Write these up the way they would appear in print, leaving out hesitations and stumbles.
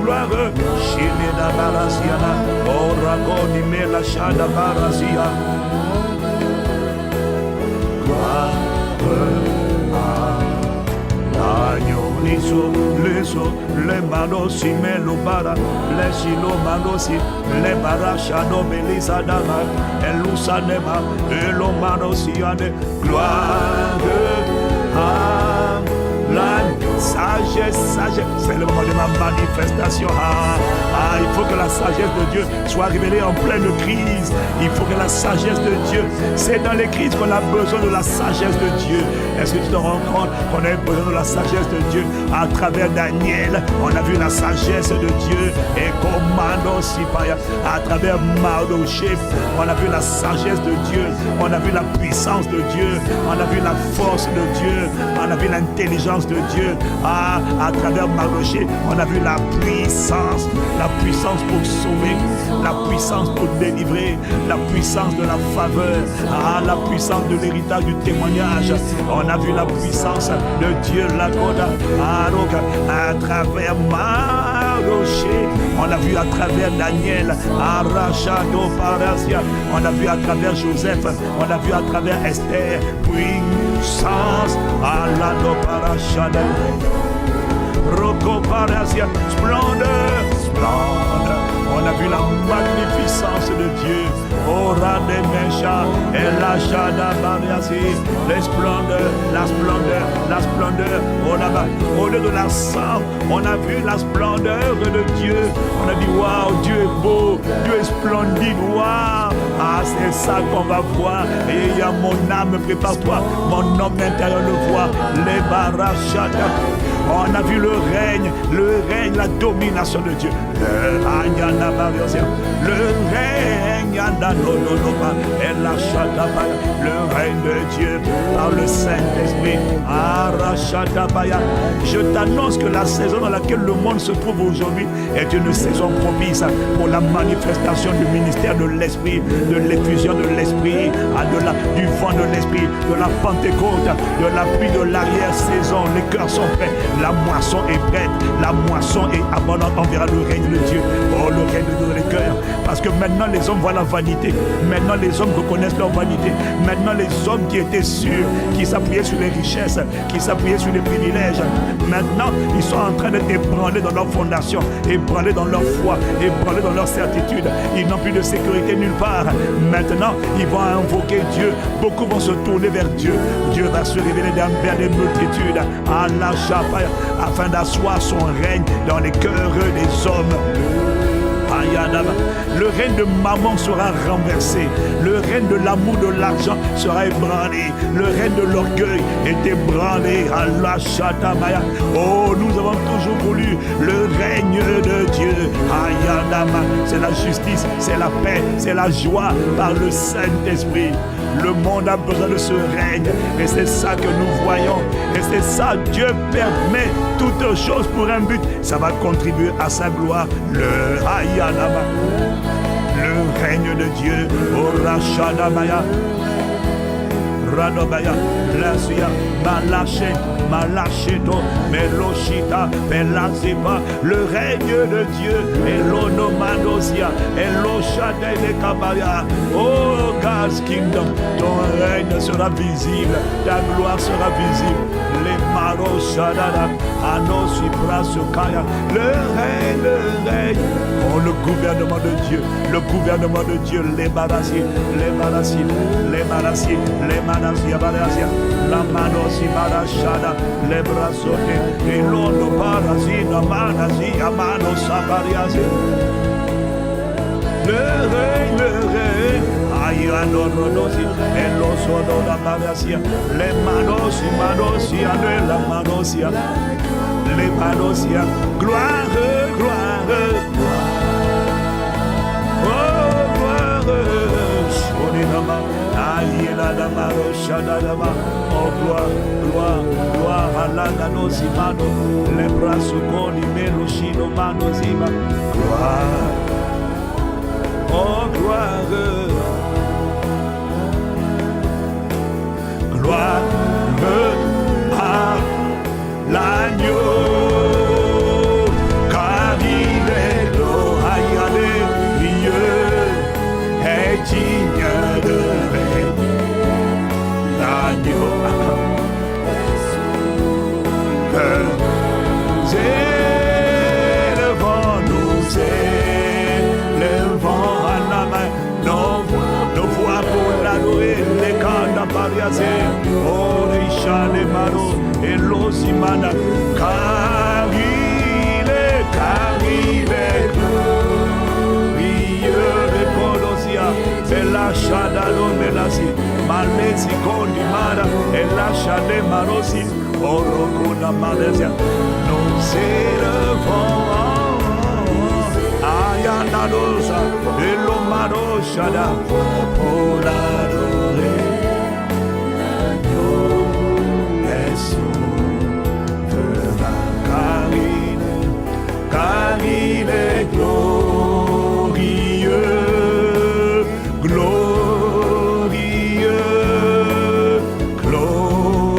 gloire, Shilina Barasiana, Oragoni Mela Shada Barasia. Gloire à l'agneau, les manosi, melobara, les silomanosi, les barachano, belisadama, elusanema, elomanosiane, gloire à l'agneau. Sagesse, c'est le moment de ma manifestation. Il faut que la sagesse de Dieu soit révélée en pleine crise. Il faut que la sagesse de Dieu, c'est dans les crises qu'on a besoin de la sagesse de Dieu. Est-ce que tu te rends compte qu'on a besoin de la sagesse de Dieu? À travers Daniel, on a vu la sagesse de Dieu. Et commando Sipaya, à travers Mardoché, on a vu la sagesse de Dieu. On a vu la puissance de Dieu. On a vu la force de Dieu. On a vu l'intelligence de Dieu. À travers Mardoché, on a vu la puissance pour sauver, la puissance pour délivrer, la puissance de la faveur, la puissance de l'héritage du témoignage. On a vu la puissance de Dieu, la Goda, à travers Mardoché, on a vu à travers Daniel, Arachado Parasia, on a vu à travers Joseph, on a vu à travers Esther, puissance, Alado Parachada. Roko Parasia, splendeur, splendeur. On a vu la magnificence de Dieu. Ora de Mecha, et la Shada Bariasi, les splendeurs, la splendeur, la splendeur. Au lieu de la sang, on a vu la splendeur de Dieu. On a dit waouh, Dieu est beau, Dieu est splendide, waouh. C'est ça qu'on va voir. Et il y a mon âme, prépare-toi, mon homme intérieur le voit. Les barachata. On a vu le règne, la domination de Dieu. Le règne de Dieu par le Saint-Esprit. Je t'annonce que la saison dans laquelle le monde se trouve aujourd'hui est une saison propice pour la manifestation du ministère de l'Esprit, de l'effusion de l'Esprit, du vent de l'Esprit, de la Pentecôte, de la pluie de l'arrière-saison. Les cœurs sont prêts. La moisson est prête, la moisson est abondante. On verra le règne de Dieu. Oh, le règne de Dieu dans les cœurs. Parce que maintenant les hommes voient la vanité. Maintenant les hommes reconnaissent leur vanité. Maintenant les hommes qui étaient sûrs, qui s'appuyaient sur les richesses, qui s'appuyaient sur les privilèges, maintenant ils sont en train d'être ébranlés dans leur fondation, ébranlés dans leur foi, ébranlés dans leur certitude. Ils n'ont plus de sécurité nulle part. Maintenant ils vont invoquer Dieu. Beaucoup vont se tourner vers Dieu. Dieu va se révéler vers des multitudes. Allah Shapaya, afin d'asseoir son règne dans les cœurs des hommes. Le règne de maman sera renversé. Le règne de l'amour de l'argent sera ébranlé. Le règne de l'orgueil est ébranlé. Allah Shatamaya. Oh, nous avons toujours voulu le règne de Dieu. C'est la justice, c'est la paix, c'est la joie par le Saint-Esprit. Le monde a besoin de ce règne. Et c'est ça que nous voyons. Et c'est ça, Dieu permet toutes choses pour un but. Ça va contribuer à sa gloire. Le règne de Dieu. Orashadamaya. Radobaya. Lasia. Malacheto. Meloshita. Pelazipa. Le règne de Dieu. Elonomanosia. Eloshade de Kabaya. Oh, God's kingdom. Ton règne sera visible. Ta gloire sera visible. Les maroshadada. Anosi prasukaya. Le règne. Oh, le gouvernement de Dieu. Le gouvernement de Dieu. Les barassi. La manosi barashada. Les brasote. Et l'ono parasina manasi. Amano sabariasi. Le règne. Ayanonosi. Et l'osono la manasia. Les manosi. La manosia. Les manosia. Gloire. Oh, gloire. Shoninama. Oh, gloire à l'aganosi mano, les bras soconi, melochino mano zima. Gloire, oh, gloire à l'agneau, car bariaze, orisha le maro, elosimana, car il est glorieux de Colosia, et la chadalo melasi, malesi condimara, et la chade marosi, orokuna malesia, nous élevons. Ayanadosa, Elomaro Shada, pour l'adorer, l'agneau est sauvera, car il est glorieux, glorieux, glorieux,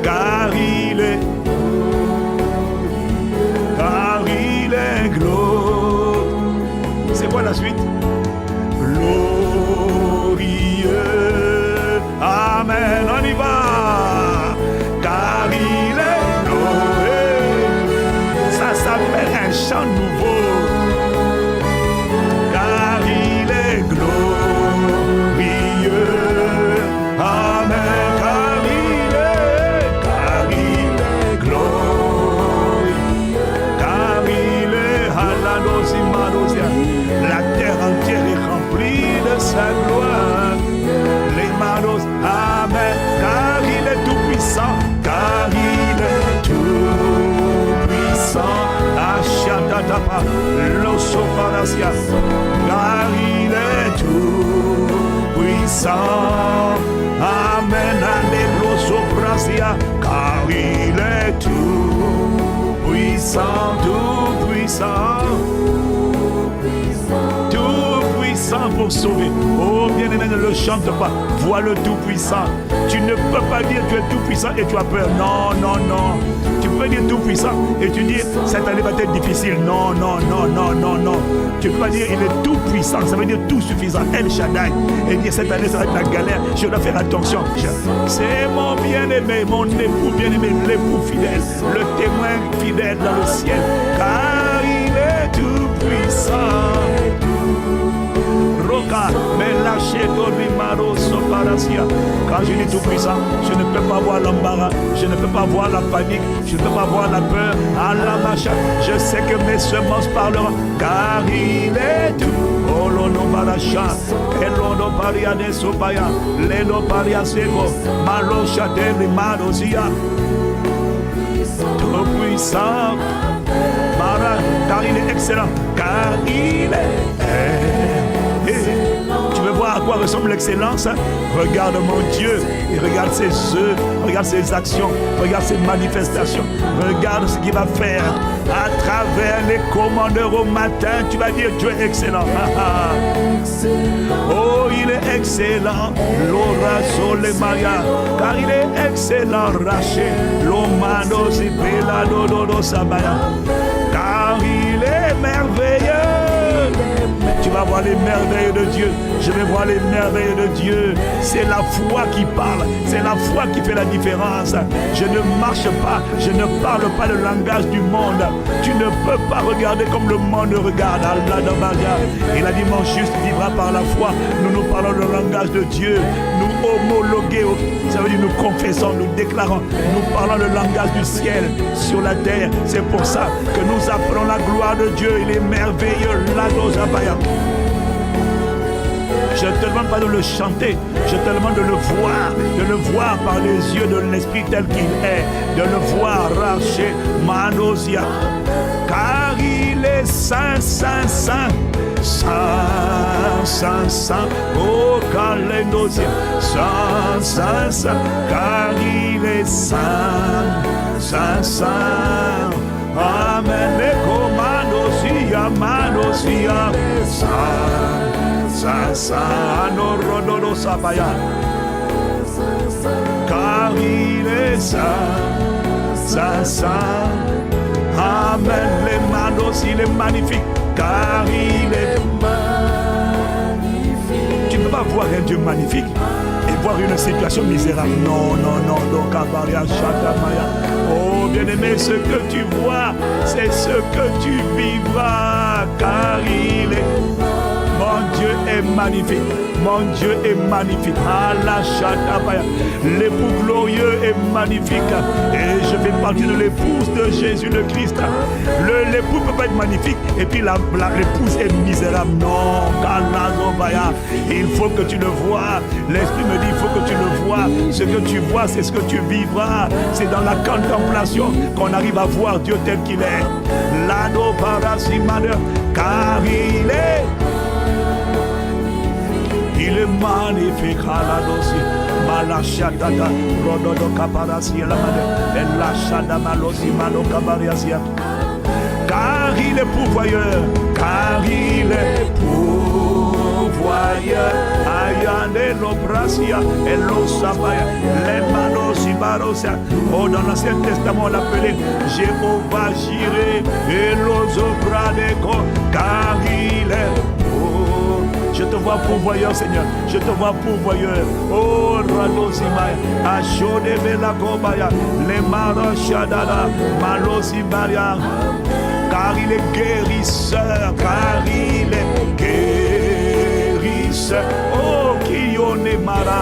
car il est c'est quoi la suite? Glorieux. Amen. On y va. Car il est glorieux. Ça s'appelle un chant nouveau. Car il est glorieux. Amen. Car il est glorieux. Car il est halalosimalosia. La terre entière est remplie de sa gloire. Les manos, amen. Car il est tout puissant. Car il est tout puissant. Achatatapa, l'osoparasia. Car il est tout puissant. Amen. Alléluia. Car il est tout puissant, tout puissant. Tout-puissant pour sauver. Oh bien-aimé, ne le chante pas. Vois le tout-puissant. Tu ne peux pas dire que tu es tout-puissant et tu as peur. Non, non, non. Tu peux dire tout-puissant et tu dis cette année va être difficile. Non, non, non, non, non, non. Tu ne peux pas dire il est tout-puissant. Ça veut dire tout-suffisant. El Shaddai. Et dire cette année ça va être la galère. Je dois faire attention. C'est mon bien-aimé, mon époux bien-aimé, l'époux fidèle, le témoin fidèle dans le ciel. Car il est tout-puissant. Roca, mais lâchez Dorimaro Soparasia. Quand je dis tout puissant, je ne peux pas voir l'embarras, je ne peux pas voir la panique, je ne peux pas voir la peur. À la macha, je sais que mes semences parleront, car il est tout. Oh l'ono baracha, elono paria de sopaya, leno paria seco, malo chate de marosia. Tout puissant, car il est excellent, car il est. Tu veux voir à quoi ressemble l'excellence? Regarde mon Dieu et regarde ses œuvres, regarde ses actions, regarde ses manifestations, regarde ce qu'il va faire à travers les commandeurs au matin. Tu vas dire Dieu est excellent. Oh, il est excellent. L'ora sole maria, car il est excellent. Raché, l'omano si bella dodo sabaya, car il est merveilleux. Tu vas voir les merveilles de Dieu. Je vais voir les merveilles de Dieu. C'est la foi qui parle. C'est la foi qui fait la différence. Je ne marche pas. Je ne parle pas le langage du monde. Tu ne peux pas regarder comme le monde regarde. Il a dit mon juste vivra par la foi. Nous parlons le langage de Dieu. Nous homologuons. Ça veut dire nous confessons, nous déclarons. Nous parlons le langage du ciel sur la terre. C'est pour ça que nous appelons la gloire de Dieu. Il est merveilleux. Je te demande pas de le chanter, je te demande de le voir par les yeux de l'Esprit tel qu'il est, de le voir racher Manosia, car il est saint, saint, saint, saint, saint, saint, oh Kalenosia, saint, saint, saint, car il est saint, saint, saint. Amen, les commandosia, manosia, sa, no rododo sabaya. Car il est saint. Amen, les manos, il est magnifique, car il est magnifique. Tu ne peux pas voir un Dieu magnifique et voir une situation misérable. Non, non, non, donc Kabaria Shatamaya. Oh bien-aimé, ce que tu vois, c'est ce que tu vivras, car il est Mon Dieu est magnifique. Mon Dieu est magnifique. L'époux glorieux est magnifique. Et je fais partie de l'épouse de Jésus le Christ. L'époux ne peut pas être magnifique et puis l'épouse est misérable. Non, il faut que tu le vois. L'Esprit me dit, il faut que tu le vois. Ce que tu vois, c'est ce que tu vivras. C'est dans la contemplation qu'on arrive à voir Dieu tel qu'il est. L'ado parasimane, car il est magnifique. Malachatata, Rododo Caparasi, Lachada Malosi, Malo Cabariasia. Car il est pourvoyeur, car il est pourvoyeur. Ayane Lobrasia, et l'Osabaya, les Malosi Barosia. Oh, dans l'Ancien Testament, on l'appelait Jéhovah Jireh, et l'Ozobradeco, car il est. Je te vois pourvoyeur, Seigneur. Je te vois pourvoyeur. Oh, Radosima, Ashode Bela Kobaya, les Marachadala, Malosibaria. Car il est guérisseur, car il est guérisseur. Oh, Kiyone Mara,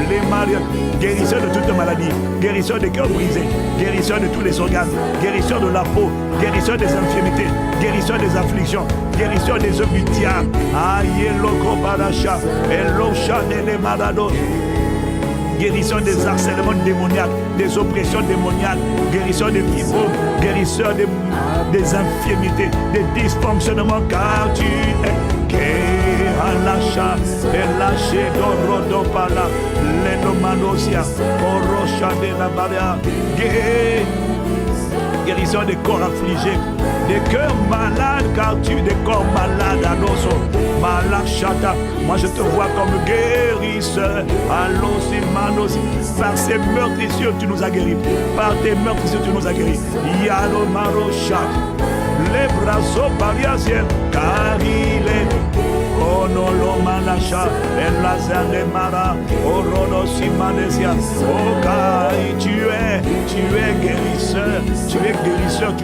les Maria, guérisseur de toutes les maladies, guérisseur des cœurs brisés, guérisseur de tous les organes, guérisseur de la peau, guérisseur des infirmités, guérisseur des afflictions, guérisseur des œuvres du diable. Aïe, loco baracha, et l'ocha des malados. Guérisseur des harcèlements démoniaques, des oppressions démoniaques, guérisseur des fibromes, guérisseur des infirmités, des dysfonctionnements, car tu es Alacha, Elaché, Dorodopala, Lenomanosia, Orocha de la Baria, guérisseur des corps affligés, des cœurs malades, car tu es des corps malades à l'osso. Malachata, moi je te vois comme guérisseur. Allosi, Manosi, par ces meurtrissures tu nous as guéris. Par tes meurtrissures tu nous as guéris. Yalo Marosha, les bras bariasiens, car il est. Oh non, l'Omalacha, El Lazare de Mara, oh Rodosi Manesia, oh car tu es guérisseur, tu es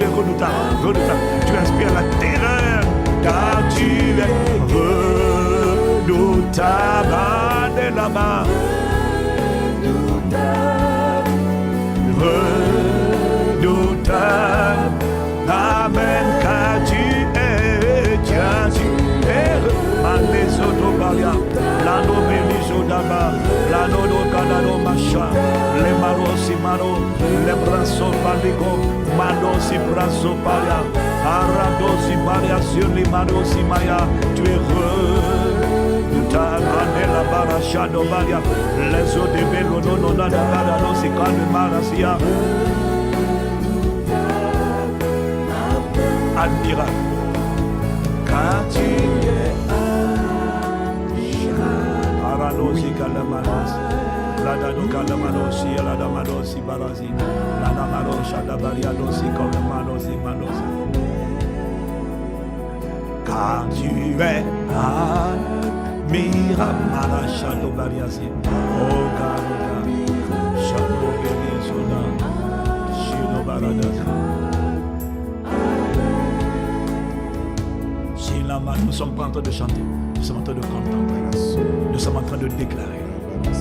redoutable, tu inspires la terreur, car tu es redoutable de là-bas, redoutable, amen, car tu es, les autobaria, la nobeli jodaba, la nodo canado macha, les marosi maro, les brasso palico, madosi brasso paria, aradosi paria sur les madosi maya, tu es la baracha dobaria, les eaux de belo no nada dosi calme marasia, admirable, car tu es. Aranosi kalamanos, ladado kalamanosi, ladamanosi barazi, ladamanosha dabariadosi kalamanos. Car tu es admirable, maracha dobariasi, oh garuda, shano belisona, shino baradas. Nous sommes pas en train de chanter, nous sommes en train de contempler, nous sommes en train de déclarer,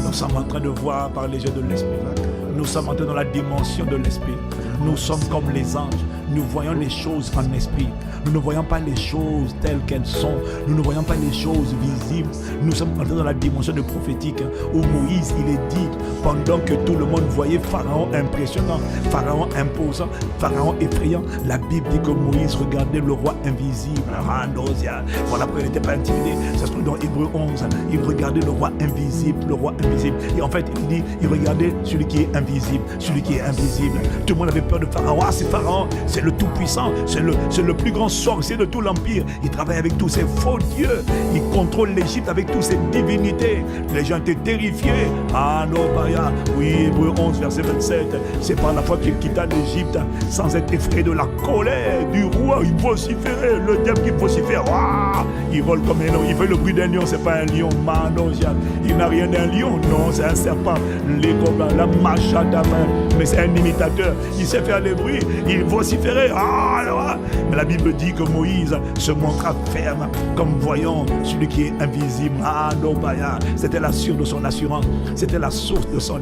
nous sommes en train de voir par les yeux de l'Esprit, nous sommes entrés dans la dimension de l'Esprit, nous sommes comme les anges, nous voyons les choses en esprit, nous ne voyons pas les choses telles qu'elles sont, nous ne voyons pas les choses visibles, nous sommes entrés dans la dimension de prophétique où Moïse il est dit, pendant que tout le monde voyait Pharaon impressionnant, Pharaon imposant, Pharaon effrayant, la Bible dit que Moïse regardait le roi invisible, voilà pourquoi il n'était pas intimidé, ça se trouve dans Hébreux 11, il regardait le roi invisible, et en fait il dit, il regardait celui qui est invisible, tout le monde avait peur de Pharaon, c'est Pharaon, c'est le tout-puissant, c'est le plus grand sorcier de tout l'empire, il travaille avec tous ses faux dieux, il contrôle l'Égypte avec toutes ses divinités, les gens étaient terrifiés, oui, Hébreux 11 verset 27, c'est par la foi qu'il quitta l'Égypte sans être effrayé de la colère du roi, il vociférait, le diable qui vocifère, il vole comme un lion, il fait le bruit d'un lion, c'est pas un lion, il n'a rien d'un lion, non, c'est un serpent, les combats, la machada, mais c'est un imitateur. Il sait faire les bruits, il vociférait. Mais la Bible dit que Moïse se montra ferme comme voyant celui qui est invisible. C'était la source de son assurance, c'était la source de son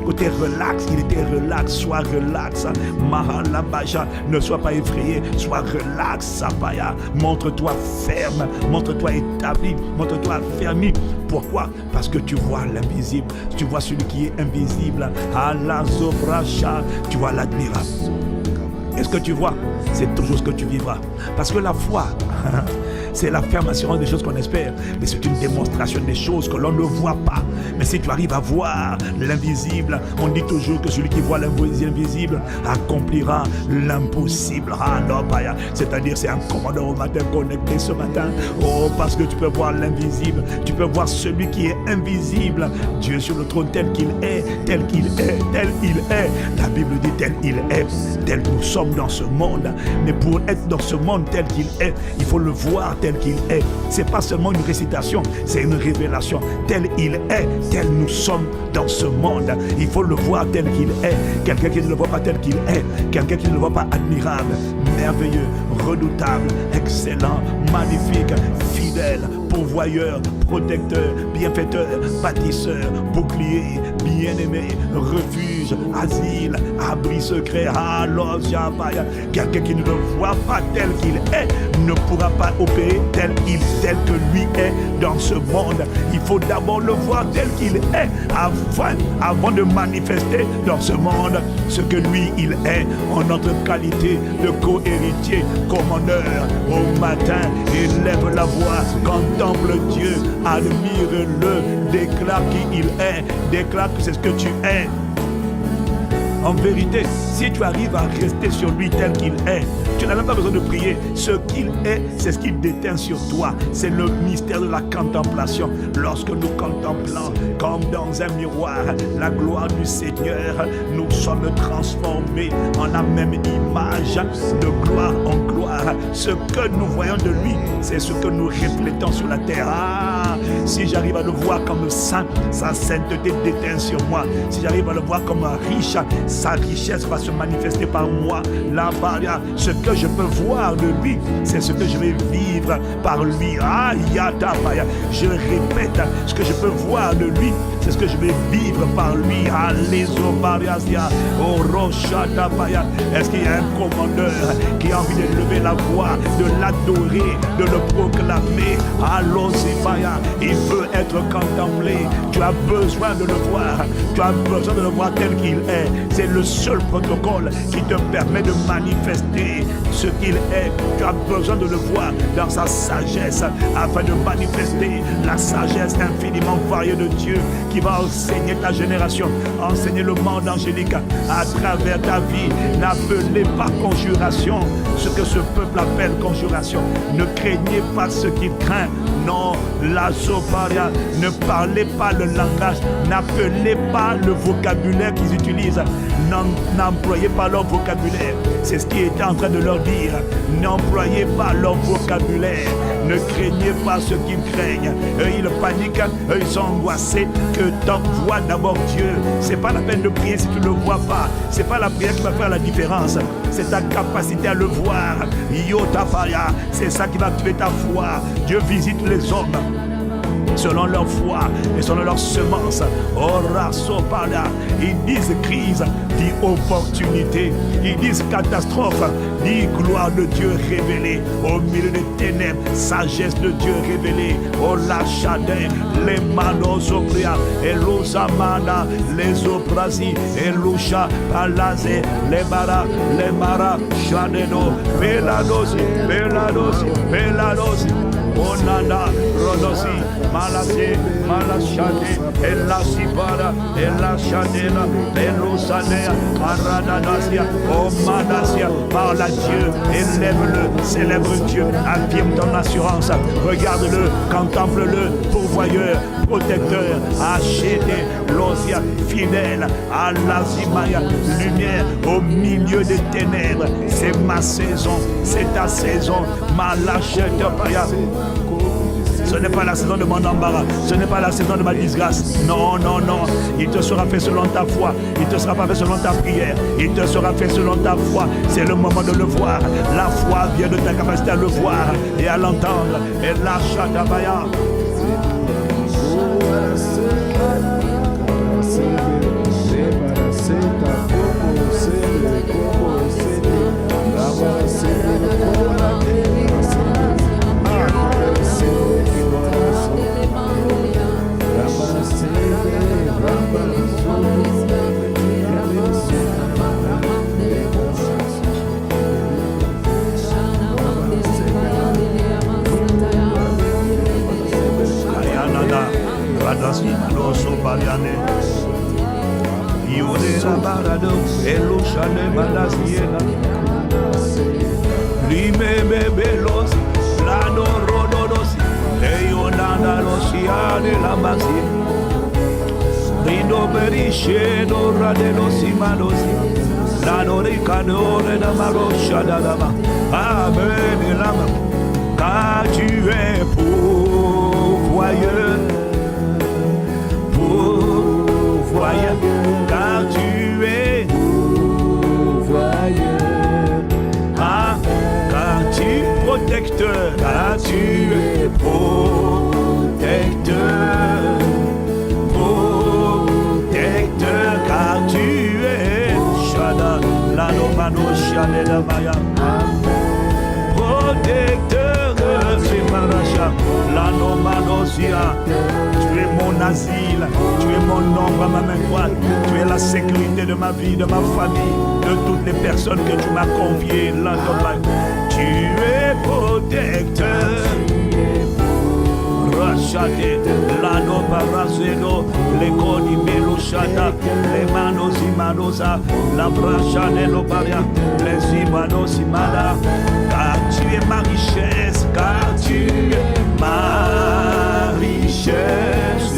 côté relax. Il était relax, sois relax. Mahalabaja, ne sois pas effrayé, sois relax. Sapaya, montre-toi ferme, montre-toi établi, montre-toi affermi. Pourquoi? Parce que tu vois l'invisible, tu vois celui qui est invisible. Alazobracha, tu vois l'admirable. Qu'est-ce que tu vois? C'est toujours ce que tu vivras. Parce que la foi, c'est l'affirmation des choses qu'on espère, mais c'est une démonstration des choses que l'on ne voit pas. Mais si tu arrives à voir l'invisible, on dit toujours que celui qui voit l'invisible accomplira l'impossible. C'est-à-dire, c'est un commandeur au matin connecté ce matin. Oh, parce que tu peux voir l'invisible, tu peux voir celui qui est invisible. Dieu sur le trône tel qu'il est, tel qu'il est, tel il est. La Bible dit tel il est, tel nous sommes dans ce monde. Mais pour être dans ce monde tel qu'il est, il faut le voir tel qu'il est. C'est pas seulement une récitation, c'est une révélation. Tel il est, tel nous sommes dans ce monde. Il faut le voir tel qu'il est. Quelqu'un qui ne le voit pas tel qu'il est, quelqu'un qui ne le voit pas admirable, merveilleux, redoutable, excellent, magnifique, fidèle, pourvoyeur, protecteur, bienfaiteur, bâtisseur, bouclier, bien-aimé, refuge, asile, abri secret. Quelqu'un qui ne le voit pas tel qu'il est ne pourra pas opérer tel que lui est dans ce monde. Il faut d'abord le voir tel qu'il est avant de manifester dans ce monde ce que lui il est en notre qualité de co-héritier, commandeur. Au matin, élève la voix, contemple Dieu, admire-le, déclare qui il est, déclare que c'est ce que tu es. En vérité, si tu arrives à rester sur lui tel qu'il est, tu n'as même pas besoin de prier. Ce qu'il est, c'est ce qu'il déteint sur toi. C'est le mystère de la contemplation. Lorsque nous contemplons, comme dans un miroir, la gloire du Seigneur, nous sommes transformés en la même image, de gloire en gloire. Ce que nous voyons de lui, c'est ce que nous reflétons sur la terre. Si j'arrive à le voir comme saint, sa sainteté déteint sur moi. Si j'arrive à le voir comme riche, sa richesse va se manifester par moi. Là-bas, ce que je peux voir de lui, c'est ce que je vais vivre par lui. Je répète, ce que je peux voir de lui, c'est ce que je vais vivre par lui. Est-ce qu'il y a un commandeur qui a envie de lever la voix, de l'adorer, de le proclamer? Il veut être contemplé. Tu as besoin de le voir. Tu as besoin de le voir tel qu'il est. C'est le seul protocole qui te permet de manifester ce qu'il est. Tu as besoin de le voir dans sa sagesse afin de manifester la sagesse infiniment variée de Dieu qui va enseigner ta génération, enseigner le monde angélique à travers ta vie. N'appelez pas conjuration ce que ce peuple appelle conjuration. Ne craignez pas ce qu'il craint. Non, la soparia, ne parlez pas le langage, n'appelez pas le vocabulaire qu'ils utilisent, n'employez pas leur vocabulaire. C'est ce qui était en train de leur dire. N'employez pas leur vocabulaire, ne craignez pas ce qu'ils craignent. Eux, ils paniquent, eux, ils sont angoissés. Que t'envoie d'abord Dieu. C'est pas la peine de prier si tu ne le vois pas. C'est pas la prière qui va faire la différence. C'est ta capacité à le voir. Yotafaya, c'est ça qui va activer ta foi. Dieu visite les hommes selon leur foi et selon leur semence. Ils disent crise, dit opportunité. Ils disent catastrophe, dit gloire de Dieu révélée. Au milieu des ténèbres, sagesse de Dieu révélée. Oh la chadin, les manos opria, et l'osamana, les oprasi, et l'oucha, palazé, les mara, chadeno, peladosi, peladosi, peladosi. Onana, Rodosi, Malase, Malachade, Elasibara, Elachadena, Elosanea, Aradadasia, Omadasia, parle à Dieu, élève-le, célèbre Dieu, affirme ton assurance, regarde-le, contemple-le, pourvoyeur, protecteur, acheté, losia, fidèle, à l'azimaya, lumière au milieu des ténèbres. C'est ma saison, c'est ta saison, ma lâchette paya. Ce n'est pas la saison de mon embarras. Ce n'est pas la saison de ma disgrâce. Non, non, non. Il te sera fait selon ta foi. Il te sera pas fait selon ta prière. Il te sera fait selon ta foi. C'est le moment de le voir. La foi vient de ta capacité à le voir et à l'entendre. Et lâche ta baya. Car tu es pourvoyeur, car tu es pourvoyeur, car tu es protecteur, car tu es protecteur, car tu es Shada, la nomano Shada Maya, protecteur, c'est Maracha, la nomanosia. Tu es mon asile, tu es mon ombre à ma main droite, tu es la sécurité de ma vie, de ma famille, de toutes les personnes que tu m'as conviées là comme là. Tu es protecteur. Rachate, l'ano paraseno, les coni melochata, les manos imanosa, la bracha de l'oparia, les imanos imada, car tu es ma richesse, car tu es ma richesse,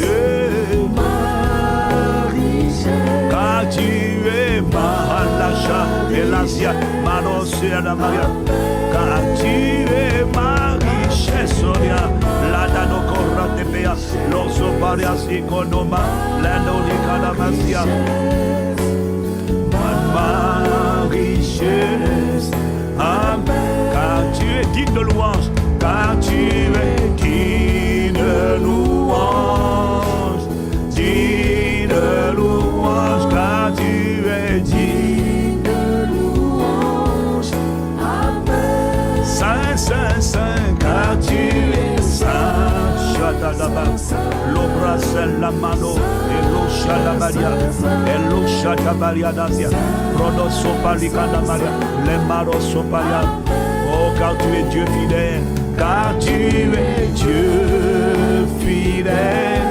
car tu es ma halacha, et l'asia, manosia la maria, car tu es ma richesse, sonia. La dano corra te pea, l'oso paria si conoma, la nonica la masia. Ma richesse, car tu es digne de louange, car tu es digne de louange, car tu es digne de louange. Saint, Saint, Saint, car tu es l'obra la mano, Elocha la Maria, Elocha la Maria d'Asia, Rodo Sopalica la Maria, les Maros Sopalia. Oh, car tu es Dieu fidèle, car tu es Dieu fidèle,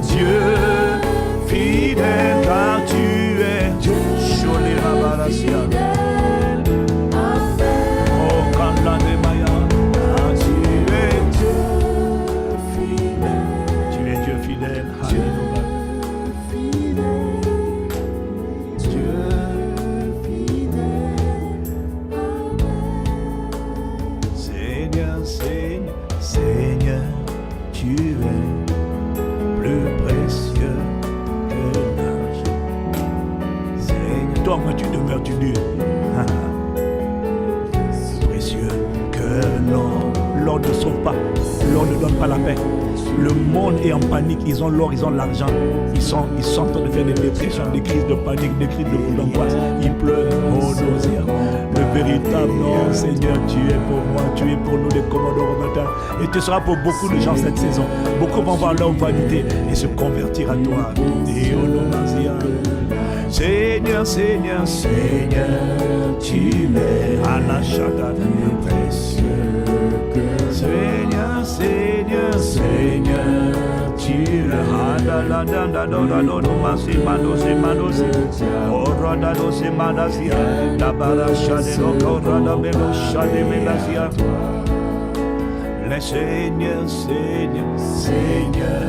Dieu fidèle, car tu es Dieu. Choli la Barasia. Oh, quand la Nemaya. Tu demeures du Dieu précieux que l'or ne sauve pas, l'or ne donne pas la paix. Le monde est en panique, ils ont l'or, ils ont l'argent, ils sont en train de faire des dépressions, des crises de panique, des crises d'angoisse, ils pleurent, oh nausée. Le véritable nom, Seigneur, tu es pour moi, tu es pour nous les commandants matin, et tu seras pour beaucoup de gens cette saison. Beaucoup vont voir leur vanité et se convertir à toi. Seigneur, Seigneur, Seigneur, tu es à la chata précieux. Seigneur, Seigneur, Seigneur, tu es à la le Seigneur, Seigneur, Seigneur,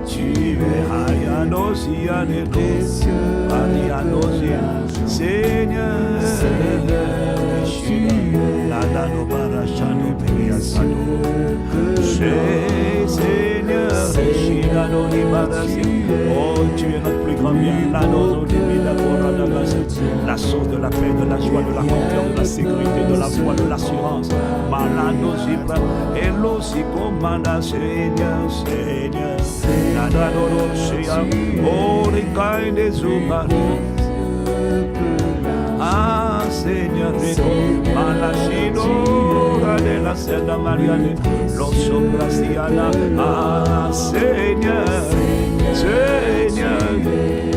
tu es Ayanosia de précieux, Ayanosia, Seigneur, Seigneur, la dano para chano, Seigneur. Oh, tu es notre plus grand bien. La source de la paix, de la joie, de la confiance, de la sécurité, de la foi, de l'assurance. Hello, si commanda, Seigneur, Seigneur. Oh, les cailles des humains. Ah, Seigneur, Malachino, de la Senda Mariane, Loso Graciana. Ah, Seigneur, Seigneur,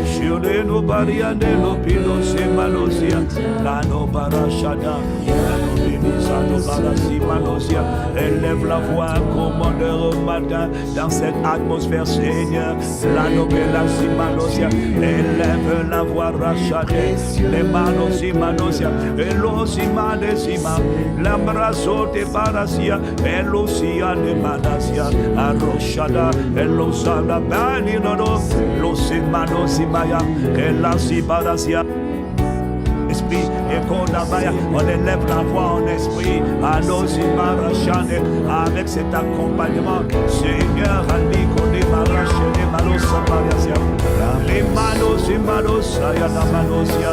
sur les nobariane, l'opino, c'est malosia, la nobarachada, la nobinisa, nobarasi, malosia. Élève la voix, commandeur au matin, dans cette atmosphère, Seigneur, la nobelasi, malosia. Élève la voix, rachade, les manosi, manosia, elosi, manesima, l'embrasso de parasia, elosia de manasia, arrochada, elosana, baninono, losi, manosi, maya, elasi, parasia. Esprit et Kodabaya, on élève la voix en esprit, Adosi Marachane, avec cet accompagnement, Seigneur, Ali Kode Marachane, Malosa Mariasia, les Manos et Malosa, Yana Manosia,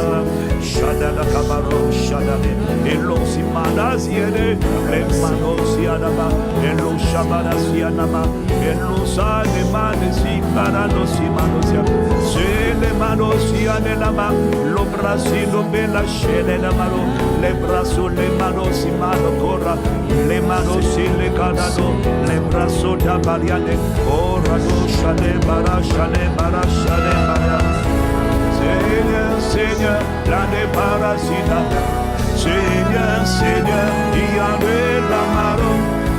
Shadada Kamaro, Shadade, Elosi Manasiene, les Manosia Nama, Elo Shabadasia Nama, Elosa de Manesi, Paranosi Manosia, c'est les Manosia de Nama, l'Obrasino Bella Shene Namalo, les Brasso, les Manos, Mano Cora, les Manos, les Canado, les Brasso d'Abariane, Orado, Chane, Bara, Chane, Bara, Chane, Bara. Seigneur, Seigneur, la déparasita. Seigneur, Seigneur, Yahweh la Maro.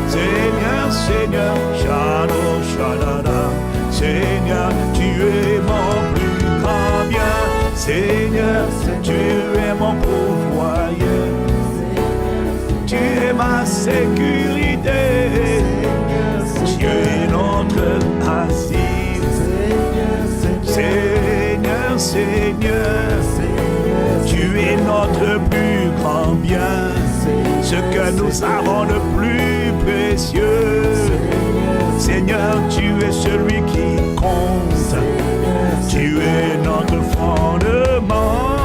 Seigneur, Seigneur, Shano, Shadada. Seigneur, tu es mon plus grand bien. Seigneur, tu es mon pourvoyeur. Tu es ma sécurité. Tu es notre asile. Seigneur, Seigneur, tu es notre plus grand bien. Ce que nous avons de plus précieux. Seigneur, tu es celui qui compte. Tu es notre fondement.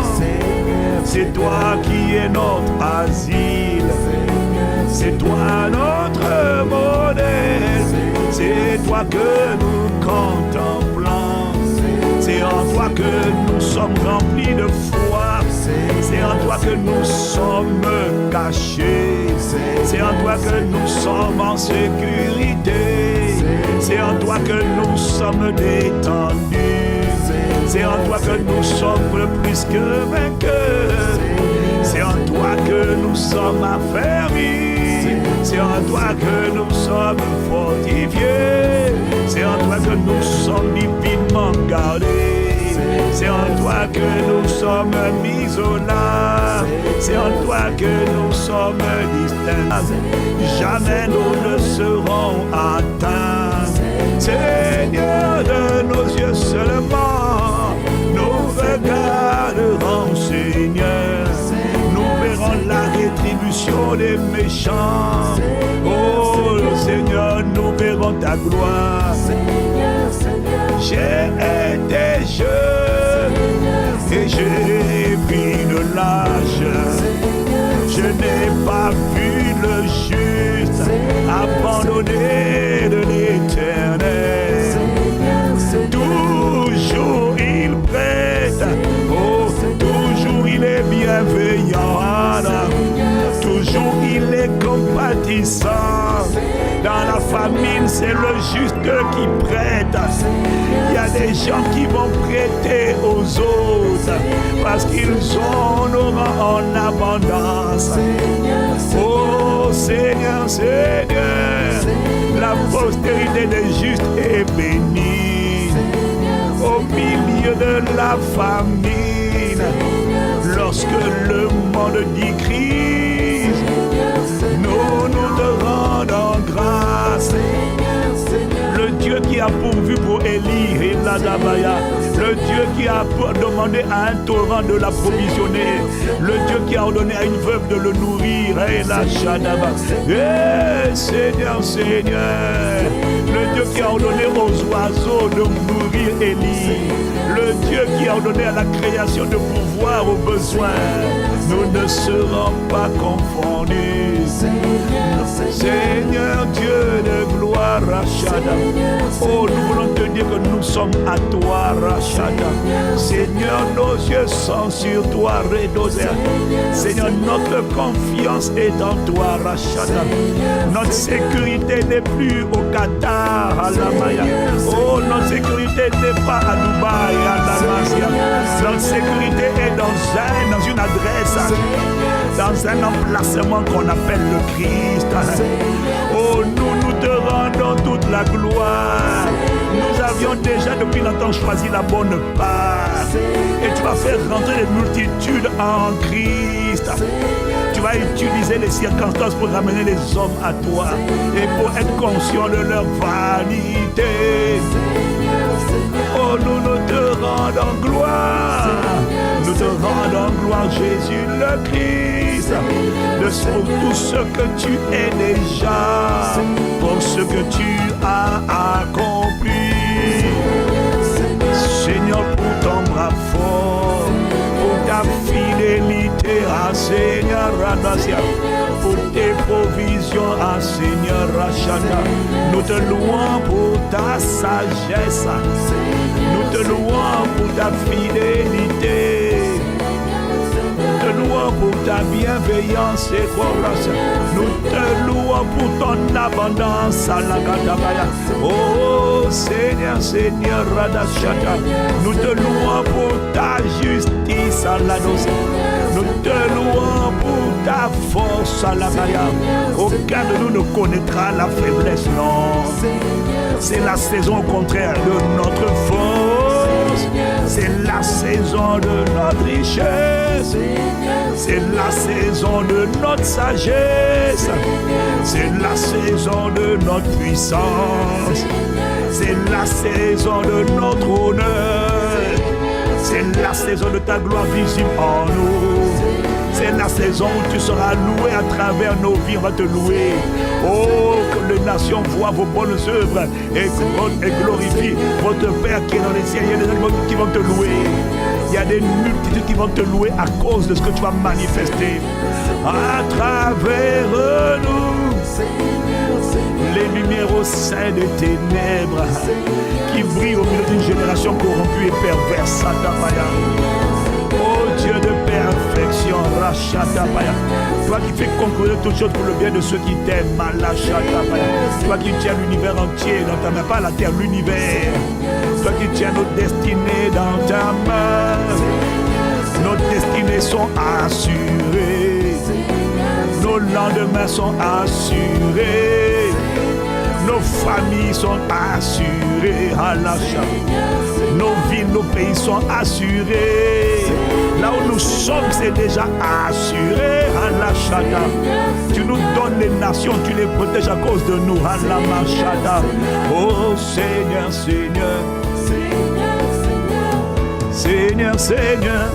C'est toi qui es notre asile. C'est toi notre modèle. C'est toi que nous contemplons. C'est en toi que nous sommes remplis de foi. C'est en toi que nous sommes cachés. C'est en toi que nous sommes en sécurité. C'est en toi que nous sommes détendus. C'est en toi que nous sommes plus que vainqueurs. C'est en toi que nous sommes affermis. C'est en toi que nous sommes fortifiés. C'est en toi que nous sommes divinement gardés. C'est en toi que nous sommes mis au large. C'est en toi que nous sommes distincts. Jamais nous ne serons atteints. Seigneur, de nos yeux seulement, nous regarderons, Seigneur. Nous verrons la rétribution des méchants. Oh Seigneur, nous verrons ta gloire. J'ai été jeune et j'ai vu de l'âge. Je n'ai pas vu le juste abandonné de l'Éternel. Toujours il prête, oh, toujours il est bienveillant. Toujours il est compatissant. Dans la famine, c'est le juste qui prête. Il y a des gens qui vont prêter aux autres parce qu'ils en auront en abondance. Oh Seigneur, Seigneur, la postérité des justes est bénie. Au milieu de la famine, lorsque le monde dit crise, nous te rendons grâce. Le Dieu qui a pourvu pour Élie et Ladabaya, le Dieu qui a demandé à un torrent de l'approvisionner, le Dieu qui qui a ordonné à une veuve de le nourrir. Et la Shadaba. Seigneur, Seigneur, le Dieu qui a ordonné aux oiseaux de nourrir Élie, le Dieu qui a ordonné à la création de pouvoir aux besoins, nous ne serons pas confondus. Seigneur Dieu de gloire, Rachada. Oh, nous voulons te dire que nous sommes à toi, Rachada. Seigneur, nos yeux sont sur toi, Redozer. Seigneur, notre confiance est en toi, Rachada. Notre sécurité n'est plus au Qatar, à la Maya. Oh, notre sécurité n'est pas à Dubaï, à la Masia. Notre sécurité est dans une adresse, dans un emplacement qu'on appelle le Christ. Oh, nous te rendons toute la gloire. Nous avions déjà depuis longtemps choisi la bonne part. Et tu vas faire rentrer les multitudes en Christ. Tu vas utiliser les circonstances pour ramener les hommes à toi et pour être conscient de leur vanité. Oh, nous te rendons gloire. Nous te rendons gloire, Jésus le Christ, pour tout ce que tu es déjà, pour ce que tu as accompli. Seigneur, pour ton bras fort, pour ta fidélité à Seigneur Radasia, pour tes provisions à Seigneur Rachada. Nous te louons pour ta sagesse, nous te louons pour ta fidélité. Nous te louons pour ta bienveillance et grâce. Nous te louons pour ton abondance à la Gadabaya. Oh Seigneur, Seigneur Radachata. Nous te louons pour ta justice à la dose. Nous te louons pour ta force à la Maya. Aucun de nous ne connaîtra la faiblesse, non. C'est la saison au contraire de notre force. C'est la saison de notre richesse. C'est la saison de notre sagesse. C'est la saison de notre puissance. C'est la saison de notre honneur. C'est la saison de ta gloire visible en nous. C'est la saison où tu seras loué à travers nos vies. On va te louer. Oh, que les nations voient vos bonnes œuvres et glorifient votre Père qui est dans les ciels. Il y a des gens qui vont te louer. Il y a des multitudes qui vont te louer à cause de ce que tu vas manifester à travers nous. Les lumières au sein des ténèbres qui brillent au milieu d'une génération corrompue et perverse. Oh Dieu de perfection, Rachatabaya. Toi qui fais concourir toutes choses pour le bien de ceux qui t'aiment, Malachatabaya. Toi qui tiens l'univers entier dans ta main, pas la terre, l'univers. Toi qui tiens nos destinées dans ta main. Nos destinées sont assurées. Nos lendemains sont assurés. Nos familles sont assurées. Nos villes, nos pays sont assurés. Là où nous sommes, c'est déjà assuré. Tu nous donnes les nations, tu les protèges à cause de nous. Oh Seigneur, Seigneur, Seigneur, Seigneur.